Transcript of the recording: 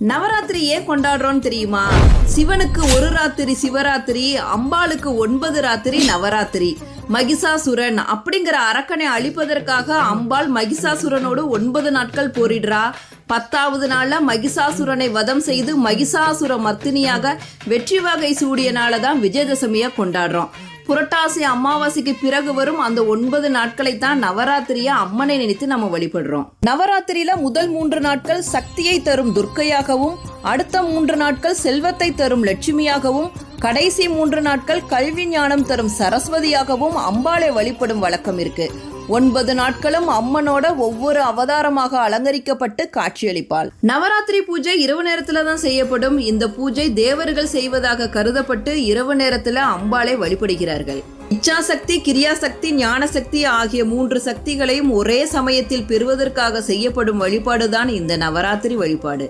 நவராத்திரி ஏன் கொண்டாடுறோம் தெரியுமா? சிவனுக்கு ஒரு ராத்திரி சிவராத்திரி, அம்பாளுக்கு 9 ராத்திரி நவராத்திரி. மகிஷாசுரன் அப்படிங்கிற அரக்கனை அழிப்பதற்காக அம்பாள் மகிஷாசுரனோடு 9 நாட்கள் போரிடுறா. 10வது நாள்ல மகிஷாசுரனை வதம் செய்து மகிஷாசுர மர்த்தினியாக வெற்றி வகை சூடிய நாளதான் விஜயதசமியா கொண்டாடுறோம். புரட்டாசி அமாவாசைக்கு பிறகு வரும் அந்த 9 நாட்களை தான் நவராத்திரியா அம்மனை நினைத்து நம்ம வழிபடுறோம். நவராத்திரியில முதல் 3 நாட்கள் சக்தியை தரும் துர்க்கையாகவும், அடுத்த 3 நாட்கள் செல்வத்தை தரும் லட்சுமியாகவும், கடைசி 3 நாட்கள் கல்வி ஞானம் தரும் சரஸ்வதியாகவும் அம்பாளை வழிபடும் வழக்கம் இருக்கு. 9 நாட்களும் அம்மனோட ஒவ்வொரு அவதாரமாக அலங்கரிக்கப்பட்டு காட்சியளிப்பாள். நவராத்திரி பூஜை இரவு நேரத்துல தான் செய்யப்படும். இந்த பூஜை தேவர்கள் செய்வதாக கருதப்பட்டு இரவு நேரத்துல அம்பாளை வழிபடுகிறார்கள். இச்சாசக்தி, கிரியாசக்தி, ஞானசக்தி ஆகிய 3 சக்திகளையும் ஒரே சமயத்தில் பெறுவதற்காக செய்யப்படும் வழிபாடுதான் இந்த நவராத்திரி வழிபாடு.